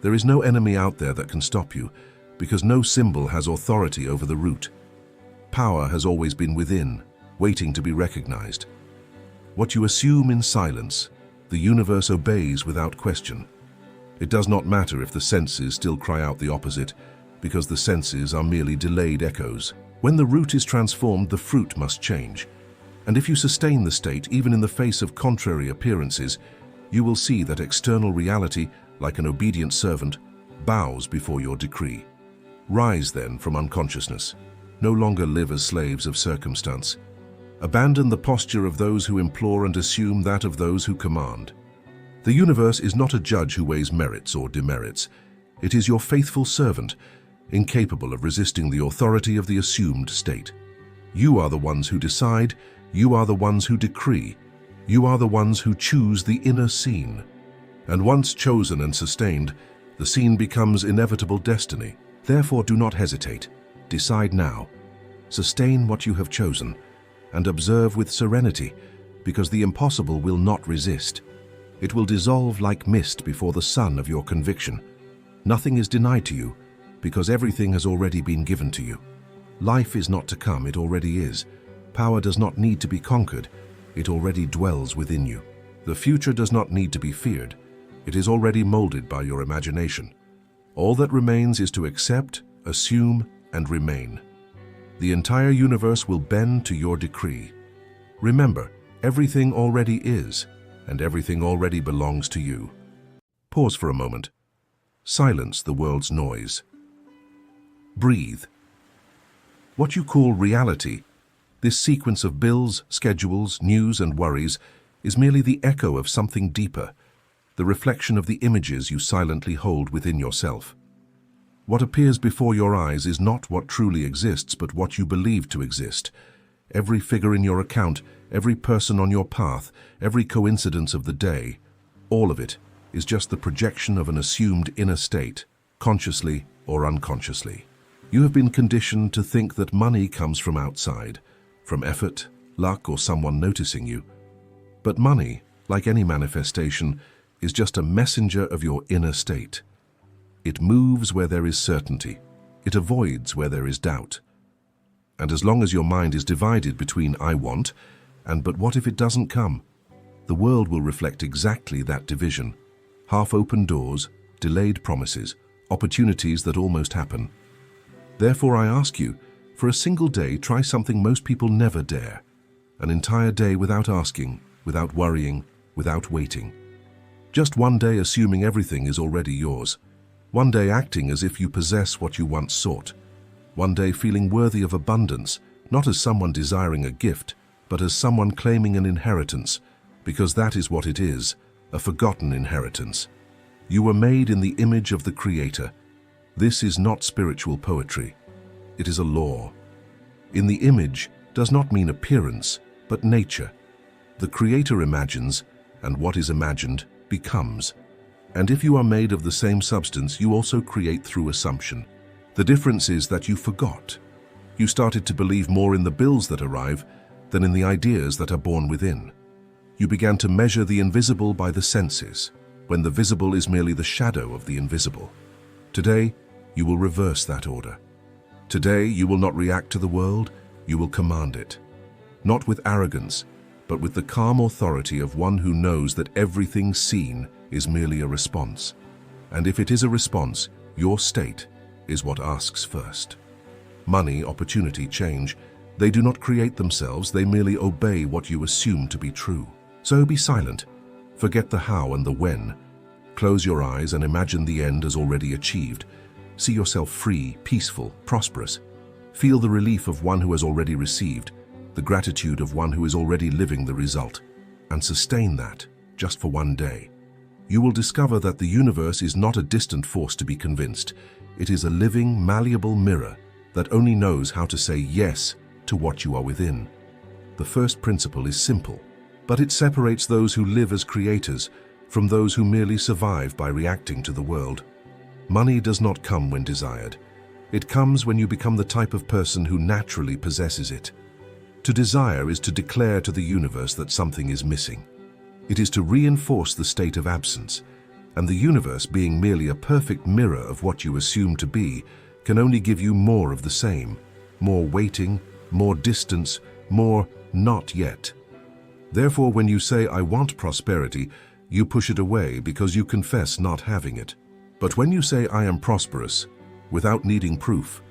[SPEAKER 1] There is no enemy out there that can stop you, because no symbol has authority over the root. Power has always been within, waiting to be recognized. What you assume in silence, the universe obeys without question. It does not matter if the senses still cry out the opposite, because the senses are merely delayed echoes. When the root is transformed, the fruit must change. And if you sustain the state, even in the face of contrary appearances, you will see that external reality, like an obedient servant, bows before your decree. Rise then from unconsciousness. No longer live as slaves of circumstance. Abandon the posture of those who implore and assume that of those who command. The universe is not a judge who weighs merits or demerits. It is your faithful servant, incapable of resisting the authority of the assumed state. You are the ones who decide. You are the ones who decree. You are the ones who choose the inner scene. And once chosen and sustained, the scene becomes inevitable destiny. Therefore, do not hesitate. Decide now. Sustain what you have chosen, and observe with serenity, because the impossible will not resist. It will dissolve like mist before the sun of your conviction. Nothing is denied to you, because everything has already been given to you. Life is not to come, it already is. Power does not need to be conquered, it already dwells within you. The future does not need to be feared, it is already molded by your imagination. All that remains is to accept, assume, and remain. The entire universe will bend to your decree. Remember, everything already is, and everything already belongs to you. Pause for a moment. Silence the world's noise. Breathe. What you call reality, this sequence of bills, schedules, news, and worries, is merely the echo of something deeper, the reflection of the images you silently hold within yourself. What appears before your eyes is not what truly exists, but what you believe to exist. Every figure in your account, every person on your path, every coincidence of the day, all of it is just the projection of an assumed inner state, consciously or unconsciously. You have been conditioned to think that money comes from outside, from effort, luck, or someone noticing you. But money, like any manifestation, is just a messenger of your inner state. It moves where there is certainty. It avoids where there is doubt. And as long as your mind is divided between "I want" and "but what if it doesn't come," the world will reflect exactly that division. Half-open doors, delayed promises, opportunities that almost happen. Therefore, I ask you, for a single day, try something most people never dare. An entire day without asking, without worrying, without waiting. Just one day assuming everything is already yours. One day acting as if you possess what you once sought. One day feeling worthy of abundance, not as someone desiring a gift, but as someone claiming an inheritance, because that is what it is, a forgotten inheritance. You were made in the image of the Creator. This is not spiritual poetry. It is a law. In the image does not mean appearance, but nature. The Creator imagines, and what is imagined becomes. And if you are made of the same substance, you also create through assumption. The difference is that you forgot. You started to believe more in the bills that arrive than in the ideas that are born within. You began to measure the invisible by the senses, when the visible is merely the shadow of the invisible. Today, you will reverse that order. Today, you will not react to the world, you will command it. Not with arrogance, but with the calm authority of one who knows that everything seen is merely a response. And if it is a response, Your state is what asks first. Money, opportunity, change, they do not create themselves, they merely obey what you assume to be true. So be silent. Forget the how and the when. Close your eyes and imagine the end as already achieved. See yourself free, peaceful, prosperous. Feel the relief of one who has already received, the gratitude of one who is already living the result, and sustain that just for one day. You will discover that the universe is not a distant force to be convinced. It is a living, malleable mirror that only knows how to say yes to what you are within. The first principle is simple, but it separates those who live as creators from those who merely survive by reacting to the world. Money does not come when desired. It comes when you become the type of person who naturally possesses it. To desire is to declare to the universe that something is missing. It is to reinforce the state of absence, and the universe, being merely a perfect mirror of what you assume to be, can only give you more of the same, more waiting, more distance, more not yet. Therefore, when you say, "I want prosperity," you push it away because you confess not having it. But when you say, "I am prosperous," without needing proof,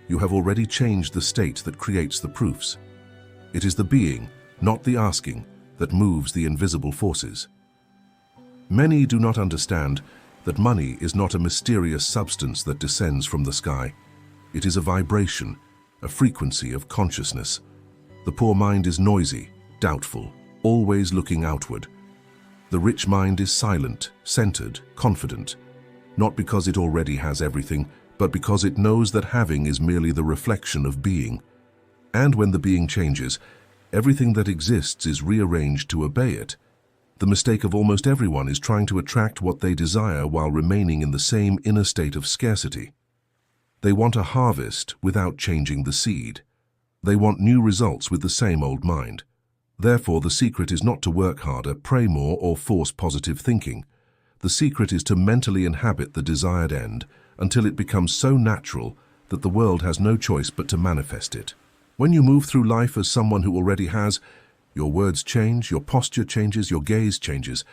[SPEAKER 1] you have already changed the state that creates the proofs. It is the being, not the asking, that moves the invisible forces. Many do not understand that money is not a mysterious substance that descends from the sky. It is a vibration, a frequency of consciousness. The poor mind is noisy, doubtful, always looking outward. The rich mind is silent, centered, confident, not because it already has everything, but because it knows that having is merely the reflection of being. And when the being changes, everything that exists is rearranged to obey it. The mistake of almost everyone is trying to attract what they desire while remaining in the same inner state of scarcity. They want a harvest without changing the seed. They want new results with the same old mind. Therefore, the secret is not to work harder, pray more, or force positive thinking. The secret is to mentally inhabit the desired end until it becomes so natural that the world has no choice but to manifest it. When you move through life as someone who already has, your words change, your posture changes, your gaze changes.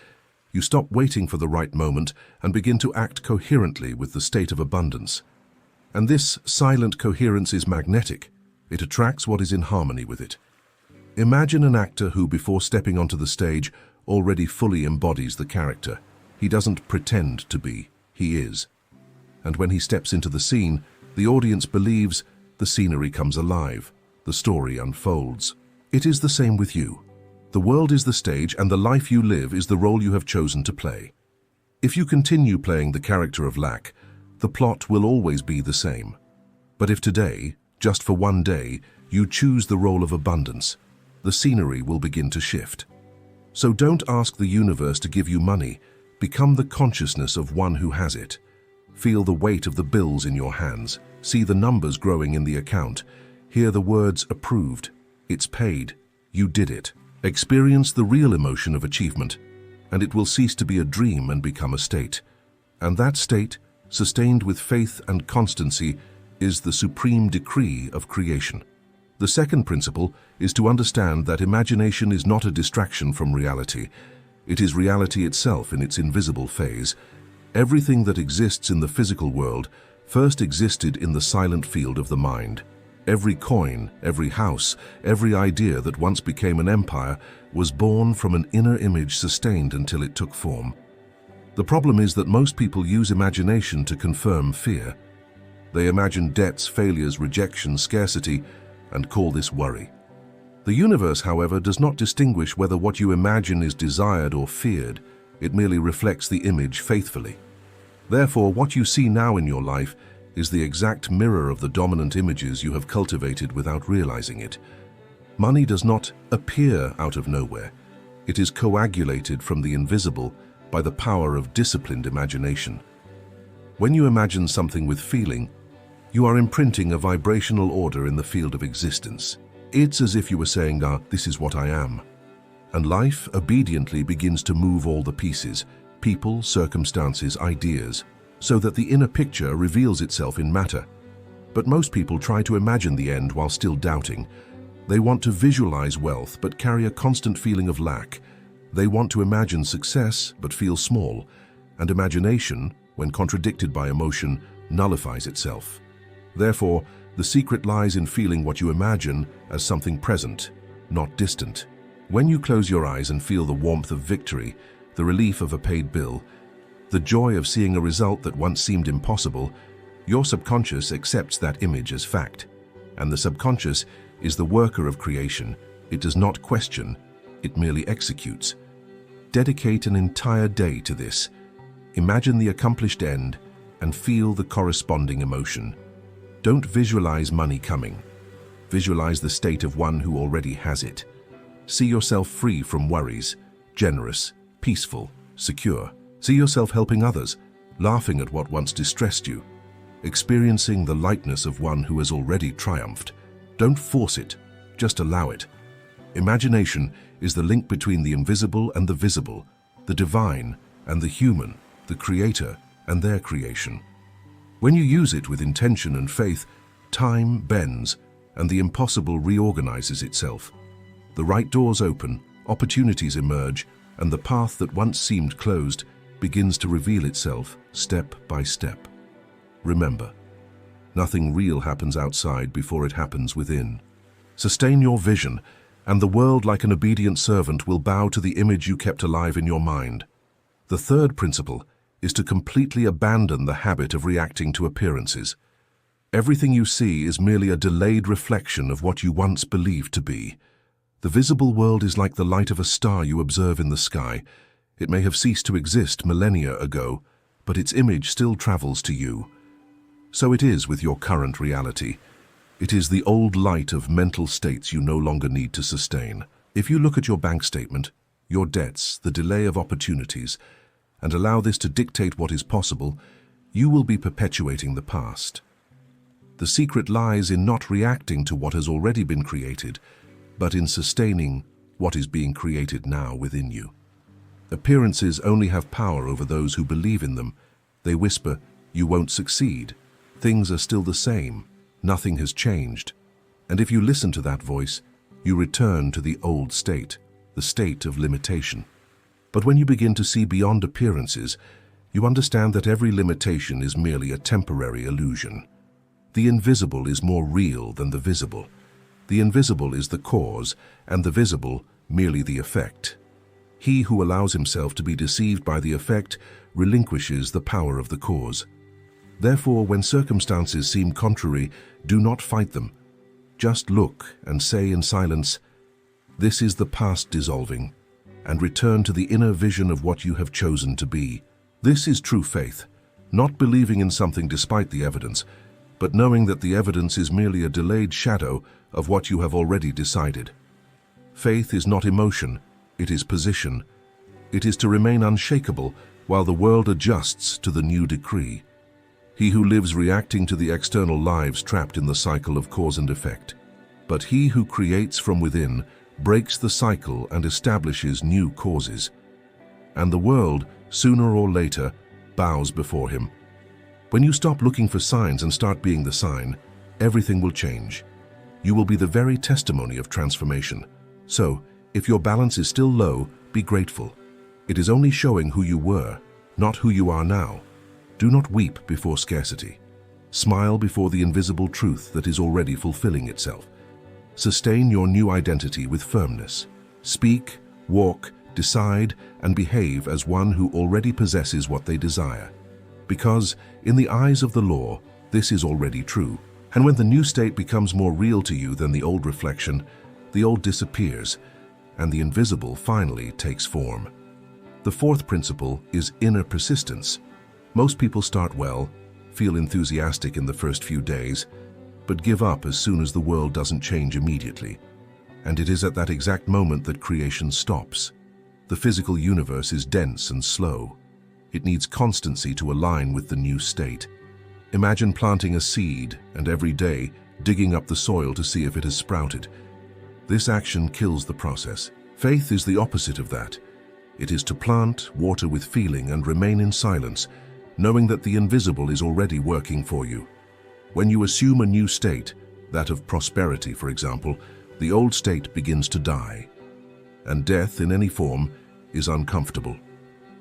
[SPEAKER 1] You stop waiting for the right moment and begin to act coherently with the state of abundance. And this silent coherence is magnetic. It attracts what is in harmony with it. Imagine an actor who, before stepping onto the stage, already fully embodies the character. He doesn't pretend to be, he is. And when he steps into the scene, the audience believes, the scenery comes alive, the story unfolds. It is the same with you. The world is the stage, and the life you live is the role you have chosen to play. If you continue playing the character of lack, the plot will always be the same. But if today, just for one day, you choose the role of abundance, the scenery will begin to shift. So don't ask the universe to give you money. Become the consciousness of one who has it. Feel the weight of the bills in your hands. See the numbers growing in the account. Hear the words approved. It's paid. You did it. Experience the real emotion of achievement, and it will cease to be a dream and become a state. And that state, sustained with faith and constancy, is the supreme decree of creation. The second principle is to understand that imagination is not a distraction from reality. It is reality itself in its invisible phase. Everything that exists in the physical world first existed in the silent field of the mind. Every coin, every house, every idea that once became an empire was born from an inner image sustained until it took form. The problem is that most people use imagination to confirm fear. They imagine debts, failures, rejection, scarcity, and call this worry. The universe, however, does not distinguish whether what you imagine is desired or feared. It merely reflects the image faithfully. Therefore, what you see now in your life is the exact mirror of the dominant images you have cultivated without realizing it. Money does not appear out of nowhere. It is coagulated from the invisible by the power of disciplined imagination. When you imagine something with feeling, you are imprinting a vibrational order in the field of existence. It's as if you were saying, this is what I am. And life obediently begins to move all the pieces, people, circumstances, ideas, so that the inner picture reveals itself in matter. But most people try to imagine the end while still doubting. They want to visualize wealth but carry a constant feeling of lack. They want to imagine success but feel small. And imagination, when contradicted by emotion, nullifies itself. Therefore, the secret lies in feeling what you imagine as something present, not distant. When you close your eyes and feel the warmth of victory, the relief of a paid bill, the joy of seeing a result that once seemed impossible, your subconscious accepts that image as fact. And the subconscious is the worker of creation. It does not question, it merely executes. Dedicate an entire day to this. Imagine the accomplished end and feel the corresponding emotion. Don't visualize money coming. Visualize the state of one who already has it. See yourself free from worries, generous, peaceful, secure. See yourself helping others, laughing at what once distressed you, experiencing the lightness of one who has already triumphed. Don't force it, just allow it. Imagination is the link between the invisible and the visible, the divine and the human, the creator and their creation. When you use it with intention and faith, time bends and the impossible reorganizes itself. The right doors open, opportunities emerge, and the path that once seemed closed begins to reveal itself step by step. Remember, nothing real happens outside before it happens within. Sustain your vision, and the world, like an obedient servant, will bow to the image you kept alive in your mind. The third principle is to completely abandon the habit of reacting to appearances. Everything you see is merely a delayed reflection of what you once believed to be. The visible world is like the light of a star you observe in the sky. It may have ceased to exist millennia ago, but its image still travels to you. So it is with your current reality. It is the old light of mental states you no longer need to sustain. If you look at your bank statement, your debts, the delay of opportunities, and allow this to dictate what is possible, you will be perpetuating the past. The secret lies in not reacting to what has already been created, but in sustaining what is being created now within you. Appearances only have power over those who believe in them. They whisper, "You won't succeed. Things are still the same. Nothing has changed." And if you listen to that voice, you return to the old state, the state of limitation. But when you begin to see beyond appearances, you understand that every limitation is merely a temporary illusion. The invisible is more real than the visible. The invisible is the cause, and the visible merely the effect. He who allows himself to be deceived by the effect relinquishes the power of the cause. Therefore, when circumstances seem contrary, do not fight them. Just look and say in silence, "This is the past dissolving," and return to the inner vision of what you have chosen to be. This is true faith, not believing in something despite the evidence, but knowing that the evidence is merely a delayed shadow of what you have already decided. Faith is not emotion, it is position. It is to remain unshakable while the world adjusts to the new decree. He who lives reacting to the external lives trapped in the cycle of cause and effect. But he who creates from within breaks the cycle and establishes new causes. And the world, sooner or later, bows before him. When you stop looking for signs and start being the sign, everything will change. You will be the very testimony of transformation. So, if your balance is still low, be grateful. It is only showing who you were, not who you are now. Do not weep before scarcity. Smile before the invisible truth that is already fulfilling itself. Sustain your new identity with firmness. Speak, walk, decide, and behave as one who already possesses what they desire. Because, in the eyes of the law, this is already true. And when the new state becomes more real to you than the old reflection, the old disappears, and the invisible finally takes form. The fourth principle is inner persistence. Most people start well, feel enthusiastic in the first few days, but give up as soon as the world doesn't change immediately. And it is at that exact moment that creation stops. The physical universe is dense and slow. It needs constancy to align with the new state. Imagine planting a seed and every day digging up the soil to see if it has sprouted. This action kills the process. Faith is the opposite of that. It is to plant, water with feeling, and remain in silence, knowing that the invisible is already working for you. When you assume a new state, that of prosperity, for example, the old state begins to die. And death in any form is uncomfortable.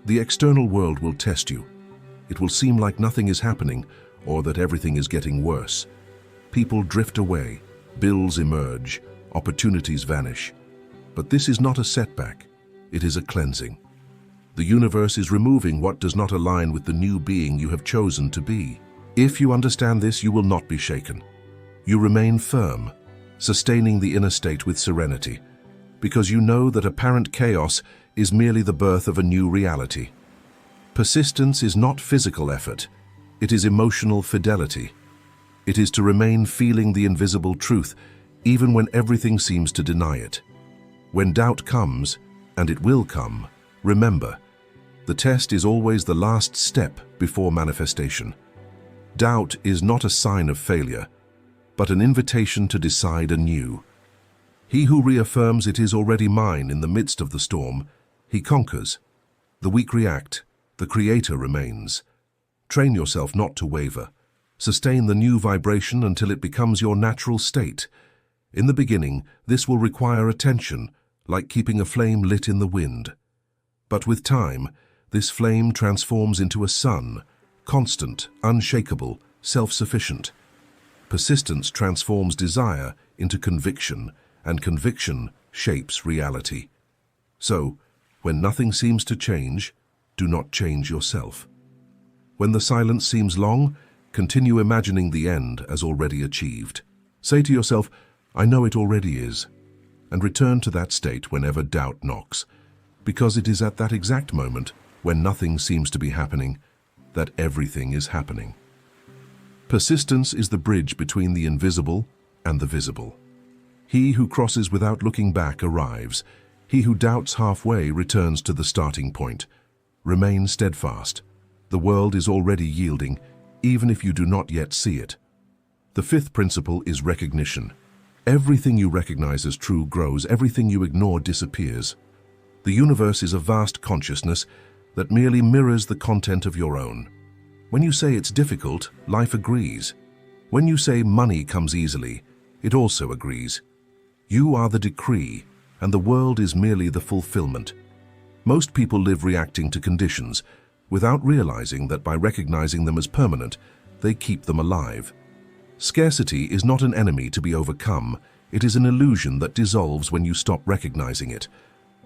[SPEAKER 1] The external world will test you. it will seem like nothing is happening or that everything is getting worse. People drift away, bills emerge, opportunities vanish. But this is not a setback, it is a cleansing. The universe is removing what does not align with the new being you have chosen to be. If you understand this, you will not be shaken. You remain firm, sustaining the inner state with serenity, because you know that apparent chaos is merely the birth of a new reality. Persistence is not physical effort, it is emotional fidelity. It is to remain feeling the invisible truth, even when everything seems to deny it. When doubt comes, and it will come, remember, the test is always the last step before manifestation. Doubt is not a sign of failure, but an invitation to decide anew. He who reaffirms it is already mine in the midst of the storm, he conquers. The weak react, the Creator remains. Train yourself not to waver. Sustain the new vibration until it becomes your natural state. In the beginning, this will require attention, like keeping a flame lit in the wind. But with time, this flame transforms into a sun, constant, unshakable, self-sufficient. Persistence transforms desire into conviction, and conviction shapes reality. So, when nothing seems to change, do not change yourself. When the silence seems long, continue imagining the end as already achieved. Say to yourself, I know it already is, and return to that state whenever doubt knocks, because it is at that exact moment, when nothing seems to be happening, that everything is happening. Persistence is the bridge between the invisible and the visible. He who crosses without looking back arrives. He who doubts halfway returns to the starting point. Remain steadfast. The world is already yielding, even if you do not yet see it. The fifth principle is recognition. Everything you recognize as true grows, everything you ignore disappears. The universe is a vast consciousness that merely mirrors the content of your own. When you say it's difficult, life agrees. When you say money comes easily, it also agrees. You are the decree, and the world is merely the fulfillment. Most people live reacting to conditions, without realizing that by recognizing them as permanent, they keep them alive. Scarcity is not an enemy to be overcome, it is an illusion that dissolves when you stop recognizing it.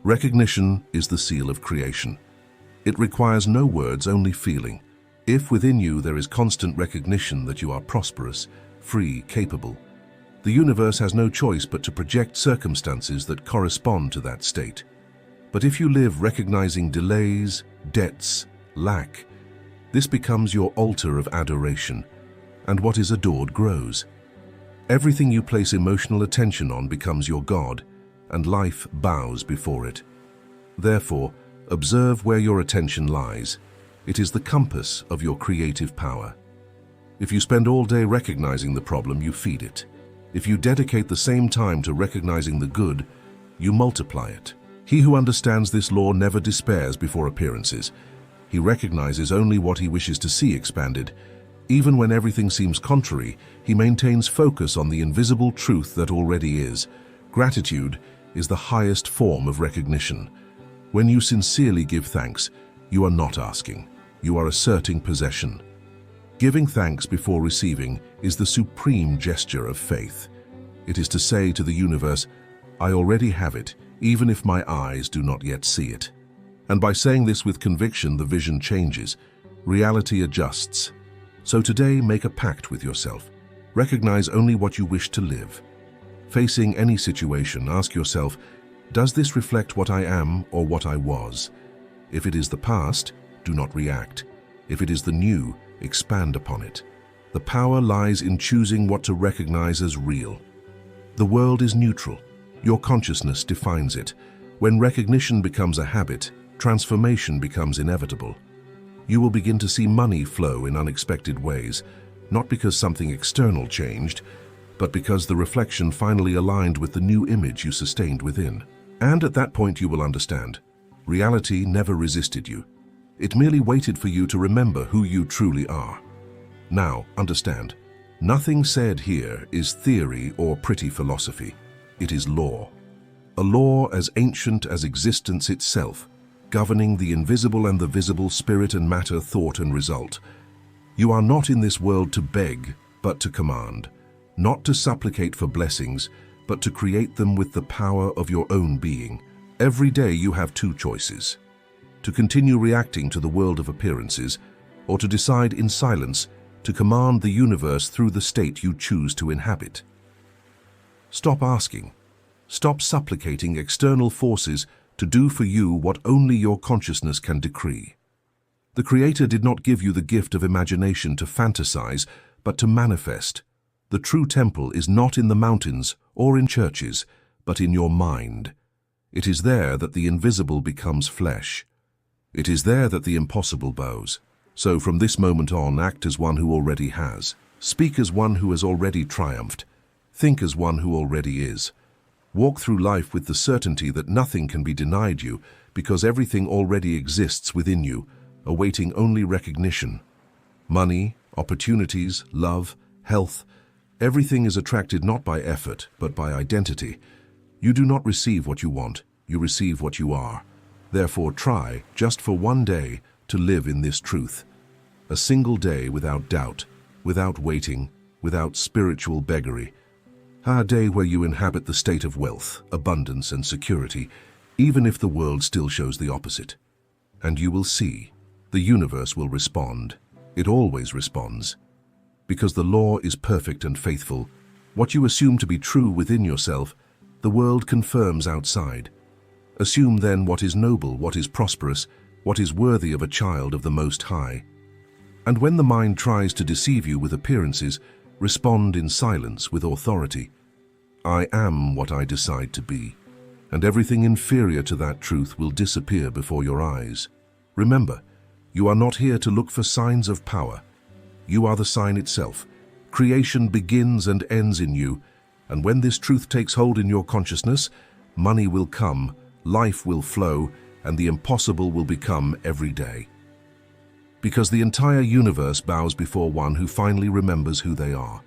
[SPEAKER 1] Recognition is the seal of creation. It requires no words, only feeling. If within you there is constant recognition that you are prosperous, free, capable, the universe has no choice but to project circumstances that correspond to that state. But if you live recognizing delays, debts, lack, this becomes your altar of adoration, and what is adored grows. Everything you place emotional attention on becomes your God, and life bows before it. Therefore, observe where your attention lies. It is the compass of your creative power. If you spend all day recognizing the problem, you feed it. If you dedicate the same time to recognizing the good, you multiply it. He who understands this law never despairs before appearances. He recognizes only what he wishes to see expanded. Even when everything seems contrary, he maintains focus on the invisible truth that already is. Gratitude is the highest form of recognition. When you sincerely give thanks, you are not asking, you are asserting possession. Giving thanks before receiving is the supreme gesture of faith. It is to say to the universe, I already have it, even if my eyes do not yet see it. And by saying this with conviction, the vision changes, reality adjusts. So today, make a pact with yourself. Recognize only what you wish to live. Facing any situation, ask yourself, does this reflect what I am or what I was? If it is the past, do not react. If it is the new, expand upon it. The power lies in choosing what to recognize as real. The world is neutral. Your consciousness defines it. When recognition becomes a habit, transformation becomes inevitable. You will begin to see money flow in unexpected ways, not because something external changed, but because the reflection finally aligned with the new image you sustained within. And at that point you will understand, reality never resisted you. It merely waited for you to remember who you truly are. Now, understand, nothing said here is theory or pretty philosophy. It is law. A law as ancient as existence itself. governing the invisible and the visible, spirit and matter, thought and result. You are not in this world to beg, but to command, not to supplicate for blessings, but to create them with the power of your own being. Every day you have two choices: to continue reacting to the world of appearances, or to decide in silence to command the universe through the state you choose to inhabit. Stop asking. Stop supplicating external forces to do for you what only your consciousness can decree. The Creator did not give you the gift of imagination to fantasize, but to manifest. The true temple is not in the mountains or in churches, but in your mind. It is there that the invisible becomes flesh. It is there that the impossible bows. So from this moment on, act as one who already has. Speak as one who has already triumphed. Think as one who already is. Walk through life with the certainty that nothing can be denied you, because everything already exists within you, awaiting only recognition. Money, opportunities, love, health, everything is attracted not by effort, but by identity. You do not receive what you want, you receive what you are. Therefore try, just for one day, to live in this truth. A single day without doubt, without waiting, without spiritual beggary. A day where you inhabit the state of wealth, abundance and security, even if the world still shows the opposite. And you will see, the universe will respond. It always responds. Because the law is perfect and faithful, what you assume to be true within yourself, the world confirms outside. Assume then what is noble, what is prosperous, what is worthy of a child of the Most High. And when the mind tries to deceive you with appearances, respond in silence with authority. I am what I decide to be, and everything inferior to that truth will disappear before your eyes. Remember, you are not here to look for signs of power. You are the sign itself. Creation begins and ends in you, and when this truth takes hold in your consciousness, money will come, life will flow, and the impossible will become every day. Because the entire universe bows before one who finally remembers who they are.